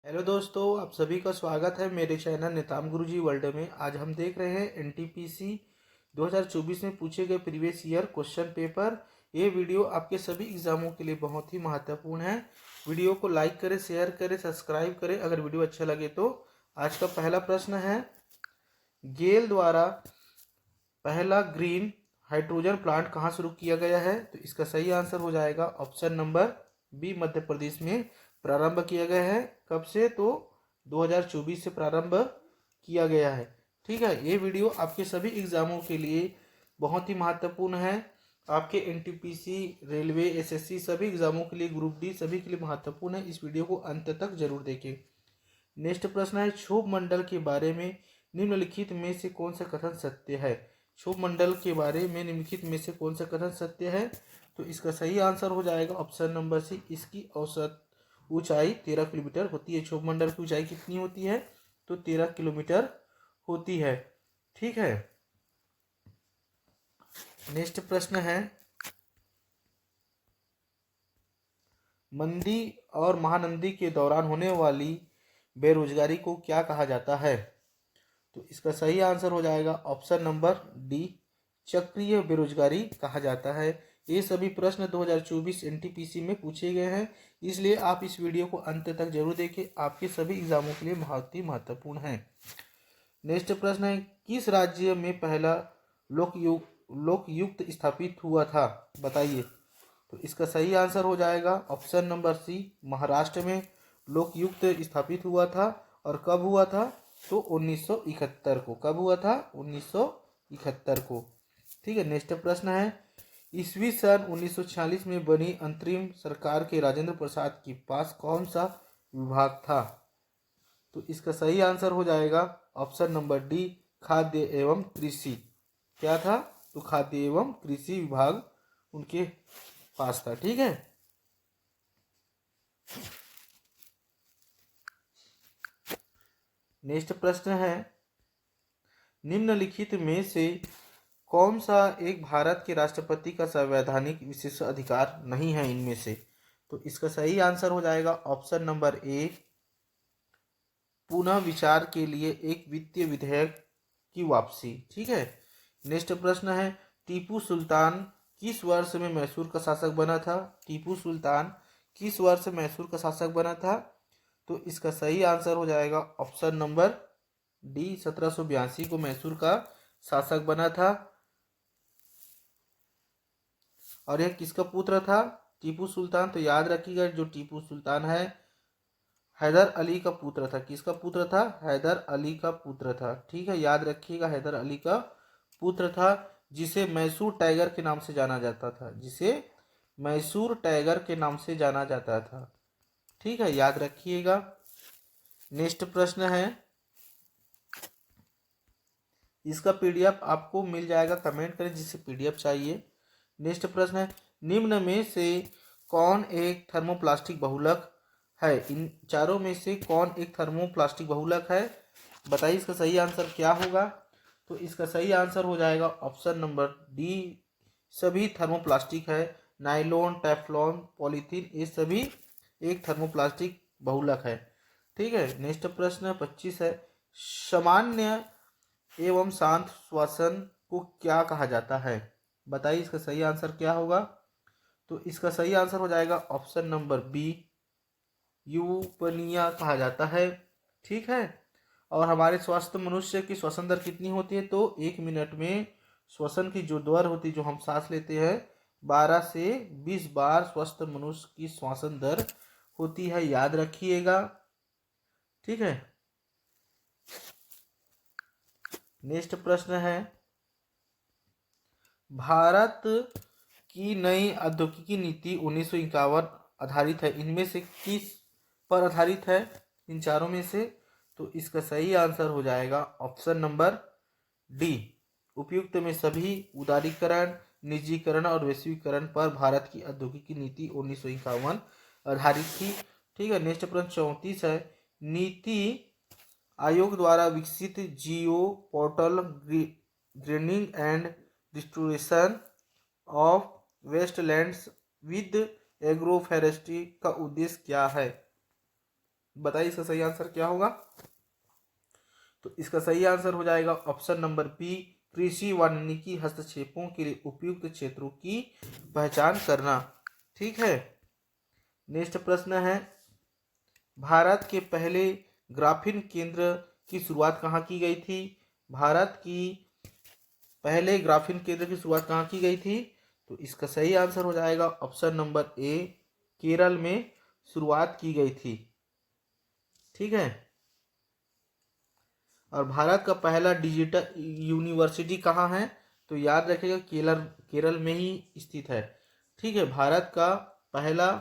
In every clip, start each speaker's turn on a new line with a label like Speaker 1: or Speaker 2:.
Speaker 1: Hello दोस्तों, आप सभी का स्वागत है मेरे चैनल निताम गुरुजी वर्ल्ड में। आज हम देख रहे हैं एनटीपीसी 2024 में पूछे गए प्रीवियस ईयर क्वेश्चन पेपर। ये वीडियो आपके सभी एग्जामों के लिए बहुत ही महत्वपूर्ण है। वीडियो को लाइक करें, शेयर करें, सब्सक्राइब करें अगर वीडियो अच्छा लगे तो। आज का पहला प्रश्न है, गेल द्वारा पहला ग्रीन हाइड्रोजन प्लांट कहाँ शुरू किया गया है? तो इसका सही आंसर हो जाएगा option number B, Madhya Pradesh में प्रारंभ किया गया है। कब से? तो 2024 से प्रारंभ किया गया है। ठीक है, ये वीडियो आपके सभी एग्जामों के लिए बहुत ही महत्वपूर्ण है। आपके एनटीपीसी, रेलवे, एसएससी सभी एग्जामों के लिए, ग्रुप डी सभी के लिए महत्वपूर्ण है। इस वीडियो को अंत तक जरूर देखें। नेक्स्ट प्रश्न है, क्षोभ मंडल के बारे में निम्नलिखित में से कौन सा कथन सत्य है? क्षोभ मंडल के बारे में निम्नलिखित में से कौन सा कथन सत्य है? तो इसका सही आंसर हो जाएगा ऑप्शन नंबर सी, इसकी औसत ऊंचाई 13 किलोमीटर होती है। क्षोभ मंडल की ऊंचाई कितनी होती है? तो 13 किलोमीटर होती है। ठीक है, नेक्स्ट प्रश्न है, मंदी और महानंदी के दौरान होने वाली बेरोजगारी को क्या कहा जाता है? तो इसका सही आंसर हो जाएगा ऑप्शन नंबर डी, चक्रीय बेरोजगारी कहा जाता है। ये सभी प्रश्न 2024 एनटीपीसी में पूछे गए हैं, इसलिए आप इस वीडियो को अंत तक जरूर देखें। आपके सभी एग्जामों के लिए बहुत ही महत्वपूर्ण है। नेक्स्ट प्रश्न है, किस राज्य में पहला लोकयुक्त स्थापित हुआ था? बताइए। तो इसका सही आंसर हो जाएगा ऑप्शन नंबर सी, महाराष्ट्र में लोकयुक्त स्थापित हुआ था। और कब हुआ था? तो 1971 को। कब हुआ था? 1971 को। ठीक है, नेक्स्ट प्रश्न है, ईस्वी सन 1946 में बनी अंतरिम सरकार के राजेंद्र प्रसाद के पास कौन सा विभाग था? तो इसका सही आंसर हो जाएगा ऑप्शन नंबर डी, खाद्य एवं कृषि। क्या था? तो खाद्य एवं कृषि विभाग उनके पास था। ठीक है, नेक्स्ट प्रश्न है, निम्नलिखित में से कौन सा एक भारत के राष्ट्रपति का संवैधानिक विशेष अधिकार नहीं है इनमें से? तो इसका सही आंसर हो जाएगा ऑप्शन नंबर ए, पुनः विचार के लिए एक वित्तीय विधेयक की वापसी। ठीक है, नेक्स्ट प्रश्न है, टीपू सुल्तान किस वर्ष में मैसूर का शासक बना था? टीपू सुल्तान किस वर्ष मैसूर का शासक बना था? तो इसका सही आंसर हो जाएगा ऑप्शन नंबर डी, 1782 को मैसूर का शासक बना था। और यह किसका पुत्र था? टीपू सुल्तान। तो याद रखिएगा, जो टीपू सुल्तान है हैदर अली का पुत्र था। किसका पुत्र था? हैदर अली का पुत्र था। ठीक है, याद रखिएगा, हैदर अली का पुत्र था, जिसे मैसूर टाइगर के नाम से जाना जाता था। जिसे मैसूर टाइगर के नाम से जाना जाता था। ठीक है, याद रखिएगा। नेक्स्ट प्रश्न है, इसका पीडीएफ आपको मिल जाएगा, कमेंट करें जिसे पीडीएफ चाहिए। नेक्स्ट प्रश्न है, निम्न में से कौन एक थर्मोप्लास्टिक बहुलक है? इन चारों में से कौन एक थर्मोप्लास्टिक बहुलक है? बताइए, इसका सही आंसर क्या होगा? तो इसका सही आंसर हो जाएगा ऑप्शन नंबर डी, सभी थर्मोप्लास्टिक है। नायलॉन, टेफ्लॉन, पॉलीथीन, ये सभी एक थर्मोप्लास्टिक बहुलक है। ठीक है, नेक्स्ट प्रश्न 25 है, सामान्य एवं शांत श्वसन को क्या कहा जाता है? बताइए, इसका सही आंसर क्या होगा? तो इसका सही आंसर हो जाएगा ऑप्शन नंबर बी, यूपनिया कहा जाता है। ठीक है, और हमारे स्वस्थ मनुष्य की श्वसन दर कितनी होती है? तो 1 मिनट में श्वसन की जो दर होती है, जो हम सांस लेते हैं, 12 से 20 बार स्वस्थ मनुष्य की श्वसन दर होती है। याद रखिएगा। ठीक है, नेक्स्ट प्रश्न है, भारत की नई औद्योगिकी नीति 1951 आधारित है। इनमें से किस पर आधारित है? इन चारों में से। तो इसका सही आंसर हो जाएगा ऑप्शन नंबर डी, उपयुक्त में सभी उदारीकरण, निजीकरण और वैश्वीकरण पर भारत की औद्योगिकी नीति 1951 आधारित थी। ठीक है, नेक्स्ट प्रश्न 34 है, नीति आयोग द्वारा विकसित geo portal greening and restoration of wastelands with agroforestry का उद्देश्य क्या है? बताइए इसका सही आंसर क्या होगा। तो इसका सही आंसर हो जाएगा ऑप्शन नंबर बी, कृषि वानिकी हस्तक्षेपों के लिए उपयुक्त क्षेत्रों की पहचान करना। ठीक है, नेक्स्ट प्रश्न है, भारत के पहले ग्राफीन केंद्र की शुरुआत कहाँ की गई थी। भारत की पहले ग्राफीन केंद्र की शुरुआत कहाँ की गई थी। तो इसका सही आंसर हो जाएगा ऑप्शन नंबर ए, केरल में शुरुआत की गई थी। ठीक है, और भारत का पहला डिजिटल यूनिवर्सिटी कहाँ है। तो याद रखिएगा केरल, केरल में ही स्थित है। ठीक है, भारत का पहला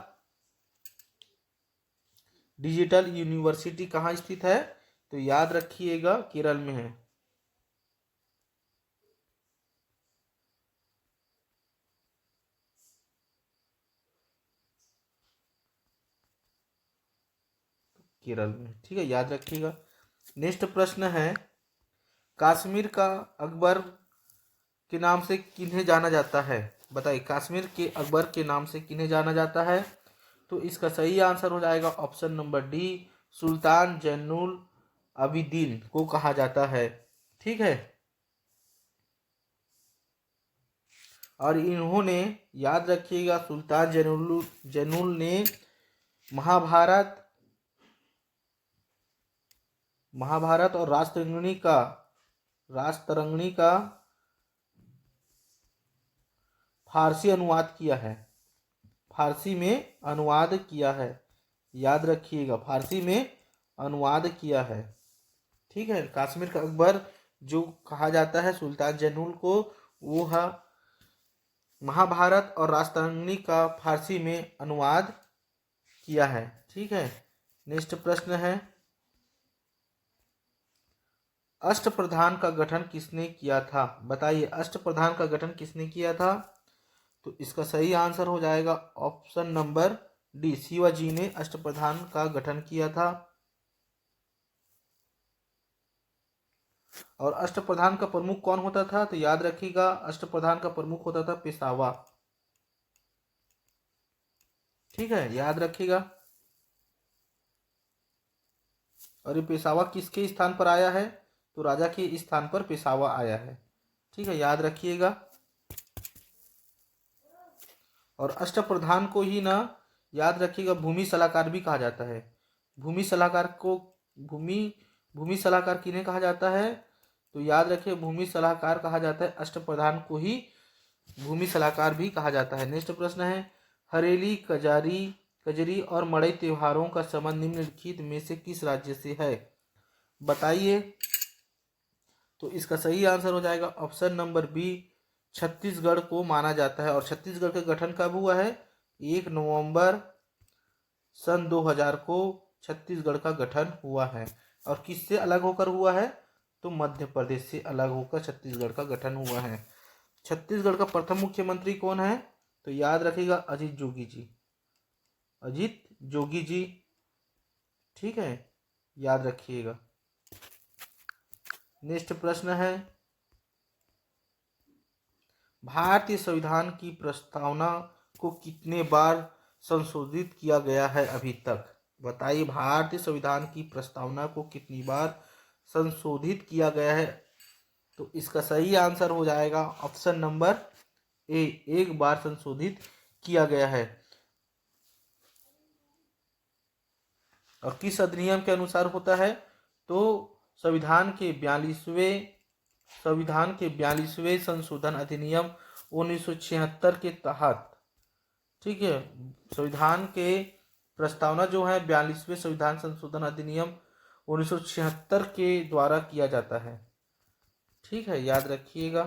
Speaker 1: डिजिटल यूनिवर्सिटी कहाँ स्थित है। तो याद रखिएगा केरल में है। केरल में, ठीक है, याद रखिएगा। नेक्स्ट प्रश्न है, कश्मीर का अकबर के नाम से किन्हें जाना जाता है। बताइए, कश्मीर के अकबर के नाम से किन्हें जाना जाता है। तो इसका सही आंसर हो जाएगा ऑप्शन नंबर डी, सुल्तान जैनुल आबिदीन को कहा जाता है। ठीक है, और इन्होंने, याद रखिएगा, सुल्तान जैनुल ने महाभारत महाभारत और राजतरंगिणी का फारसी अनुवाद किया है। फारसी में अनुवाद किया है, याद रखिएगा, फारसी में अनुवाद किया है। ठीक है, कश्मीर का अकबर जो कहा जाता है सुल्तान जैनुल को, वो है महाभारत और राजतरंगिणी का फारसी में अनुवाद किया है। ठीक है, नेक्स्ट प्रश्न है, अष्टप्रधान का गठन किसने किया था। बताइए, अष्टप्रधान का गठन किसने किया था। तो इसका सही आंसर हो जाएगा ऑप्शन नंबर डी, शिवाजी ने अष्टप्रधान का गठन किया था। और अष्टप्रधान का प्रमुख कौन होता था। तो याद रखिएगा, अष्टप्रधान का प्रमुख होता था पेशवा। ठीक है, याद रखिएगा। और ये पेशवा किसके स्थान पर आया है। तो राजा के स्थान पर पेशवा आया है। ठीक है, याद रखिएगा। और अष्टप्रधान को ही ना, याद रखिएगा, भूमि सलाहकार भी कहा जाता है। भूमि सलाहकार को भूमि सलाहकार किन्हें कहा जाता है। तो याद रखिए, भूमि सलाहकार कहा जाता है अष्टप्रधान को ही भूमि सलाहकार भी कहा जाता है। नेक्स्ट प्रश्न है, हरेली, कजरी और मड़ई त्योहारों का संबंध निम्नलिखित में से किस राज्य से है। बताइए। तो इसका सही आंसर हो जाएगा ऑप्शन नंबर बी, छत्तीसगढ़ को माना जाता है। और छत्तीसगढ़ का गठन कब हुआ है। 1 नवंबर सन 2000 को छत्तीसगढ़ का गठन हुआ है। और किससे अलग होकर हुआ है। तो मध्य प्रदेश से अलग होकर छत्तीसगढ़ का गठन हुआ है। छत्तीसगढ़ का प्रथम मुख्यमंत्री कौन है। तो याद रखिएगा, अजीत जोगी जी। अजीत जोगी जी। ठीक है, याद रखिएगा। नेक्स्ट प्रश्न है, भारतीय संविधान की प्रस्तावना को कितने बार संशोधित किया गया है अभी तक। बताइए, भारतीय संविधान की प्रस्तावना को कितनी बार संशोधित किया गया है। तो इसका सही आंसर हो जाएगा ऑप्शन नंबर ए, 1 बार संशोधित किया गया है। और किस अधिनियम के अनुसार होता है। तो संविधान के 42वें संशोधन अधिनियम 1976 के तहत। ठीक है, संविधान के प्रस्तावना जो है 42वें संविधान संशोधन अधिनियम 1976 के द्वारा किया जाता है। ठीक है, याद रखिएगा।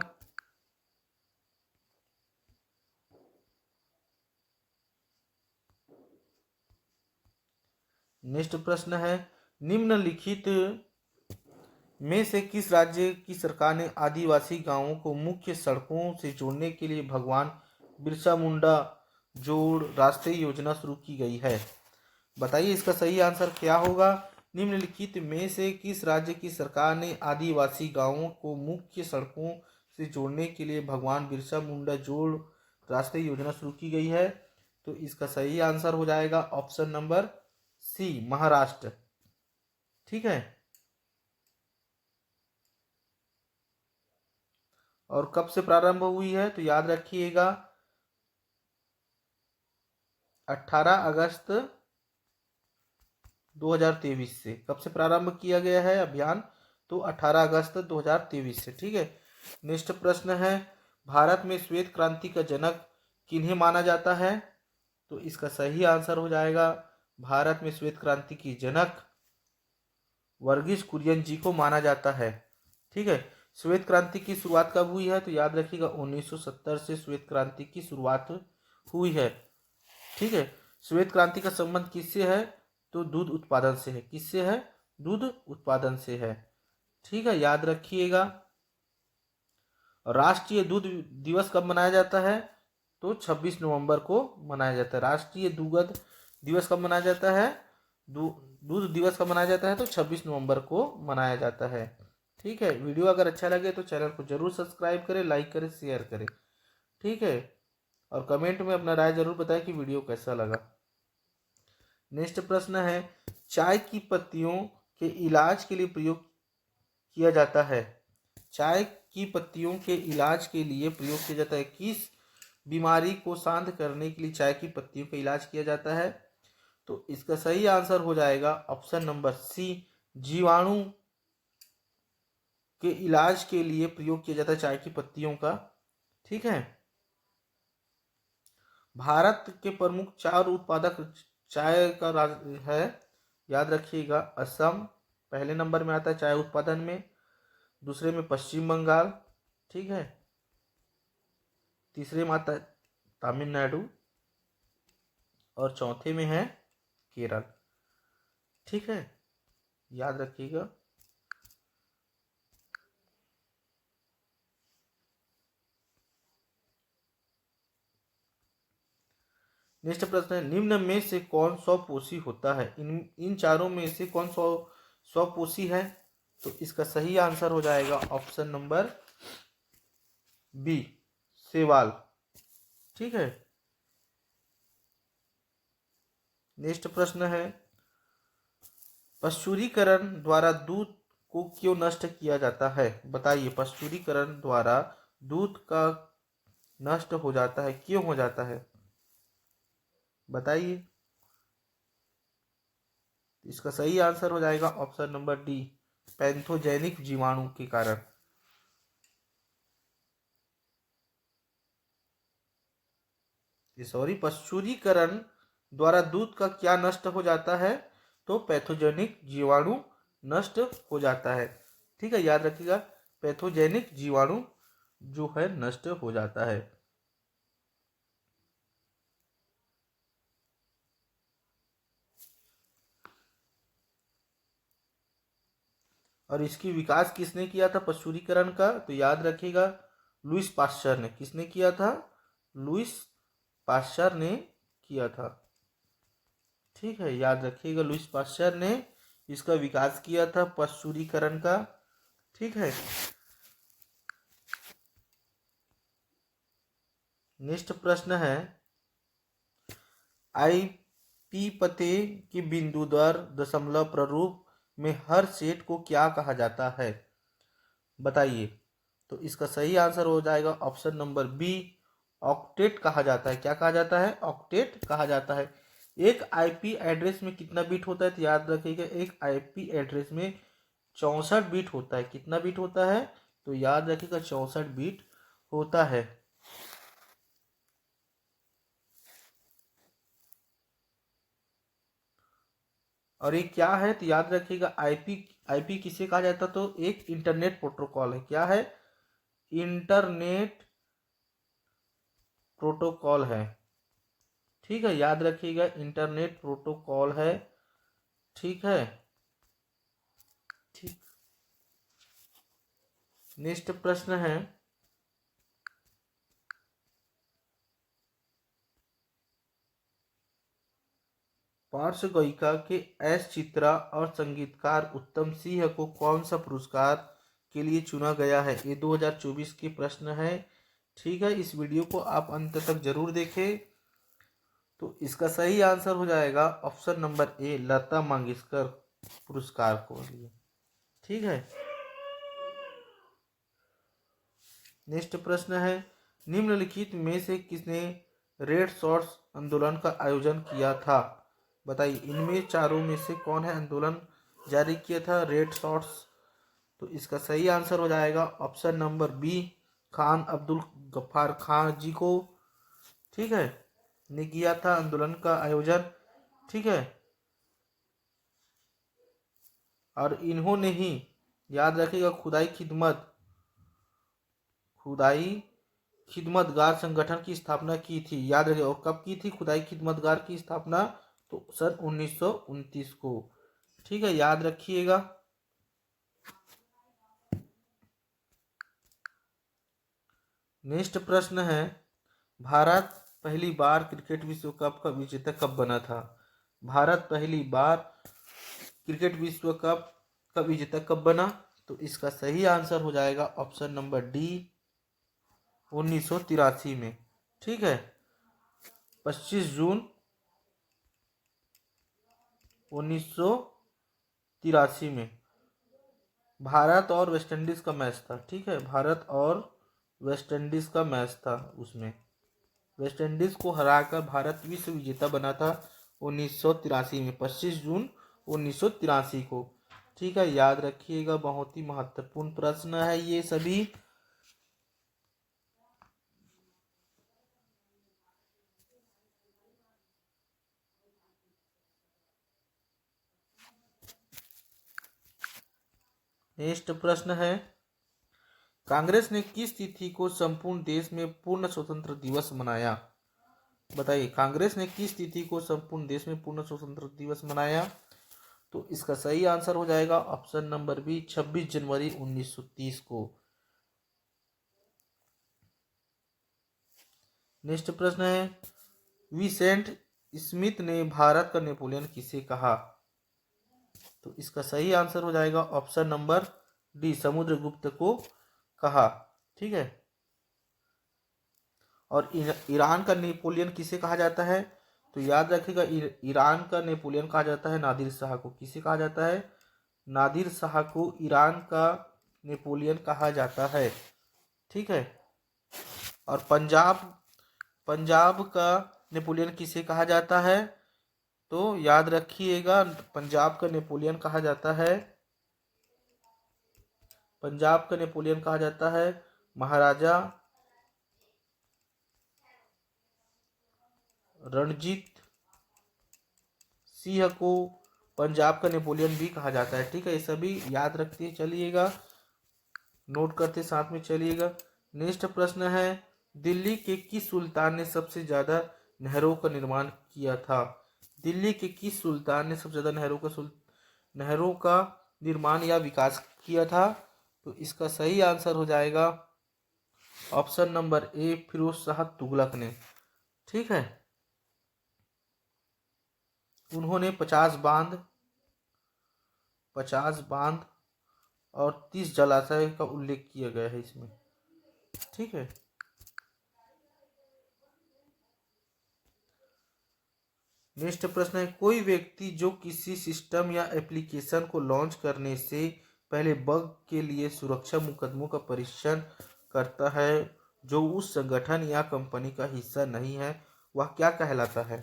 Speaker 1: नेक्स्ट प्रश्न है, निम्नलिखित में से किस राज्य की सरकार ने आदिवासी गांवों को मुख्य सड़कों से जोड़ने के लिए भगवान बिरसा मुंडा जोड़ राष्ट्रीय योजना शुरू की गई है। बताइए, इसका सही आंसर क्या होगा। निम्नलिखित में से किस राज्य की सरकार ने आदिवासी गांवों को मुख्य सड़कों से जोड़ने के लिए भगवान बिरसा मुंडा जोड़ राष्ट्रीय योजना शुरू की गई है। तो इसका सही आंसर हो जाएगा ऑप्शन नंबर सी महाराष्ट्र। ठीक है, और कब से प्रारंभ हुई है तो याद रखिएगा 18 अगस्त 2023 से। कब से प्रारंभ किया गया है अभियान, तो 18 अगस्त 2023 से। ठीक है, नेक्स्ट प्रश्न है, भारत में श्वेत क्रांति का जनक किन्हें माना जाता है, तो इसका सही आंसर हो जाएगा भारत में श्वेत क्रांति की जनक वर्गीज कुरियन जी को माना जाता है। ठीक है, श्वेत क्रांति की शुरुआत कब हुई है, तो याद रखिएगा 1970 से श्वेत क्रांति की शुरुआत हुई है। ठीक है, श्वेत क्रांति का संबंध किससे है, तो दूध उत्पादन से है। किससे है, दूध उत्पादन से है। ठीक है, याद रखिएगा। राष्ट्रीय दूध दिवस कब मनाया जाता है, तो 26 नवंबर को मनाया जाता है। राष्ट्रीय दुग्ध दिवस कब मनाया जाता है, दूध दिवस कब मनाया जाता है, तो 26 नवंबर को मनाया जाता है। ठीक है, वीडियो अगर अच्छा लगे तो चैनल को जरूर सब्सक्राइब करें, लाइक करें, शेयर करें। ठीक है, और कमेंट में अपना राय जरूर बताएं कि वीडियो कैसा लगा। नेक्स्ट प्रश्न है, चाय की पत्तियों के इलाज के लिए प्रयोग किया जाता है। चाय की पत्तियों के इलाज के लिए प्रयोग किया जाता है। किस बीमारी को शांत करने के लिए चाय की पत्तियों का इलाज किया जाता है, तो इसका सही आंसर हो जाएगा ऑप्शन नंबर सी, जीवाणु के इलाज के लिए प्रयोग किया जाता है चाय की पत्तियों का। ठीक है, भारत के प्रमुख चार उत्पादक चाय का राज्य है, याद रखिएगा असम पहले नंबर में आता है चाय उत्पादन में, दूसरे में पश्चिम बंगाल, ठीक है, तीसरे में आता है तमिलनाडु, और चौथे में है केरल। ठीक है, याद रखिएगा। नेक्स्ट प्रश्न है, निम्न में से कौन स्वपोषी होता है। इन चारों में से कौन स्वपोषी है, तो इसका सही आंसर हो जाएगा ऑप्शन नंबर बी, शैवाल। ठीक है, नेक्स्ट प्रश्न है, पश्चुरीकरण द्वारा दूध को क्यों नष्ट किया जाता है, बताइए। पश्चुरीकरण द्वारा दूध का नष्ट हो जाता है, क्यों हो जाता है, बताइए। इसका सही आंसर हो जाएगा ऑप्शन नंबर डी, पैथोजेनिक जीवाणु के कारण। सॉरी, पश्चुरीकरण द्वारा दूध का क्या नष्ट हो जाता है, तो पैथोजेनिक जीवाणु नष्ट हो जाता है। ठीक है, याद रखिएगा पैथोजेनिक जीवाणु जो है नष्ट हो जाता है। और इसकी विकास किसने किया था पश्चुरीकरण का, तो याद रखिएगा लुईस पाश्चर ने। किसने किया था, लुईस पाश्चर ने किया था। ठीक है, याद रखिएगा लुईस पाश्चर ने इसका विकास किया था पश्चुरीकरण का। ठीक है, नेक्स्ट प्रश्न है, आईपी पते के बिंदु दर दशमलव प्रारूप में हर सेट को क्या कहा जाता है, बताइए। तो इसका सही आंसर हो जाएगा ऑप्शन नंबर बी, ऑक्टेट कहा जाता है। क्या कहा जाता है, ऑक्टेट कहा जाता है। एक आईपी एड्रेस में कितना बिट होता है, तो याद रखिएगा एक आईपी एड्रेस में 64 बिट होता है। कितना बिट होता है, तो याद रखिएगा 64 बिट होता है। और ये क्या है, तो याद रखिएगा आईपी आईपी किसे कहा जाता है, तो एक इंटरनेट प्रोटोकॉल है। क्या है, इंटरनेट प्रोटोकॉल है। ठीक है, याद रखिएगा इंटरनेट प्रोटोकॉल है। ठीक है, ठीक, नेक्स्ट प्रश्न है, पार्श्व गायिका के एस चित्रा और संगीतकार उत्तम सिंह को कौन सा पुरस्कार के लिए चुना गया है, ये 2024 के प्रश्न है। ठीक है, इस वीडियो को आप अंत तक जरूर देखें। तो इसका सही आंसर हो जाएगा ऑप्शन नंबर ए, लता मंगेशकर पुरस्कार को लिए। ठीक है। नेक्स्ट प्रश्न है, निम्नलिखित में से किसने रेड शॉर्ट्स आंदोलन का आयोजन किया था? बताइए, इनमें चारों में से कौन है आंदोलन जारी किया था रेड शॉर्ट्स? तो इसका सही आंसर हो जाएगा option number B, Khan Abdul Ghaffar Khan ji को, ठीक है, ने किया था आंदोलन का आयोजन। ठीक है। और इन्होंने ही, याद रखिएगा, खुदाई खिदमतगार संगठन की स्थापना की थी। याद रखिए, और कब की थी खुदाई खिदमतगार की स्थापना? तो सन 1929 को। ठीक है, याद रखिएगा। नेक्स्ट प्रश्न है, भारत पहली बार क्रिकेट विश्व कप का विजेता कब बना था? भारत पहली बार क्रिकेट विश्व कप का विजेता कब बना? तो इसका सही आंसर हो जाएगा ऑप्शन नंबर डी, 1983 में। ठीक है, 25 जून 1983 में भारत और वेस्टइंडीज का मैच था। ठीक है, भारत और वेस्टइंडीज का मैच था। उसमें वेस्टइंडीज को हराकर भारत विश्व विजेता बना था 1983 में, 25 जून 1983 को। ठीक है, याद रखिएगा, बहुत ही महत्वपूर्ण प्रश्न है ये सभी। नेक्स्ट प्रश्न है, कांग्रेस ने किस तिथि को संपूर्ण देश में पूर्ण स्वतंत्र दिवस मनाया? बताइए, कांग्रेस ने किस तिथि को संपूर्ण देश में पूर्ण स्वतंत्र दिवस मनाया? तो इसका सही आंसर हो जाएगा ऑप्शन नंबर बी, 26 जनवरी 1930 को। नेक्स्ट प्रश्न है, विसेंट स्मिथ ने भारत का नेपोलियन किसे कहा? तो इसका सही आंसर हो जाएगा ऑप्शन नंबर डी, समुद्रगुप्त को कहा। ठीक है। और ईरान का नेपोलियन किसे कहा जाता है? तो याद रखिएगा, ईरान का नेपोलियन कहा जाता है नादिर शाह को। किसे कहा जाता है? नादिर शाह को ईरान का नेपोलियन कहा जाता है। ठीक है। और पंजाब का नेपोलियन किसे कहा जाता है? तो याद रखिएगा, पंजाब का नेपोलियन कहा जाता है महाराजा रणजीत सिंह को पंजाब का नेपोलियन भी कहा जाता है। ठीक है, ये सभी याद रखते चलिएगा, नोट करते साथ में चलिएगा। नेक्स्ट प्रश्न है, दिल्ली के किस सुल्तान ने सबसे ज्यादा नहरों का निर्माण किया था? दिल्ली के किस सुल्तान ने सबसे ज्यादा नहरों का निर्माण या विकास किया था? तो इसका सही आंसर हो जाएगा option number A, Firoz Shah Tughlaq ने। ठीक है, उन्होंने 50 बांध और 30 जलाशय का उल्लेख किया गया है इसमें। ठीक है। नेक्स्ट प्रश्न है, कोई व्यक्ति जो किसी सिस्टम या एप्लीकेशन को लॉन्च करने से पहले बग के लिए सुरक्षा मुकदमों का परीक्षण करता है, जो उस संगठन या कंपनी का हिस्सा नहीं है, वह क्या कहलाता है?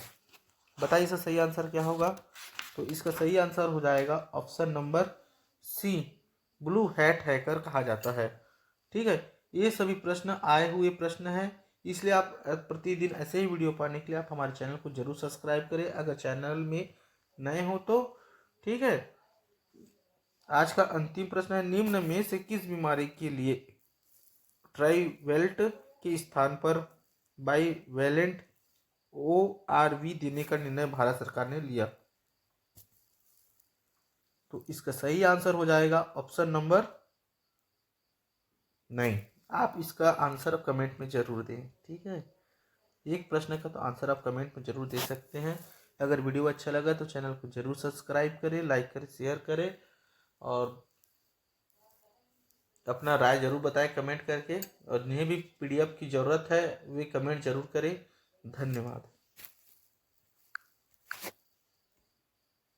Speaker 1: बताइए, इसका सही आंसर क्या होगा? तो इसका सही आंसर हो जाएगा option number C, blue hat hacker कहा जाता है। ठीक है, ये सभी प्रश्न आए हुए प्रश्न हैं, इसलिए आप प्रतिदिन ऐसे ही वीडियो पाने के लिए आप हमारे चैनल को जरूर सब्सक्राइब करें अगर चैनल में नए हो तो। ठीक है। आज का अंतिम प्रश्न है, निम्न में से किस बीमारी के लिए ट्राइवेल्ट के स्थान पर बाईवेलेंट ORV देने का निर्णय भारत सरकार ने लिया? तो इसका सही आंसर हो जाएगा ऑप्शन नंबर नहीं। आप इसका आंसर कमेंट में जरूर दें। ठीक है, एक प्रश्न का तो आंसर आप कमेंट में जरूर दे सकते हैं। अगर वीडियो अच्छा लगा तो चैनल को जरूर सब्सक्राइब करें, लाइक करें, शेयर करें और अपना राय जरूर बताएं कमेंट करके। और जिन्हें भी PDF की ज़रूरत है वे कमेंट जरूर करें। धन्यवाद।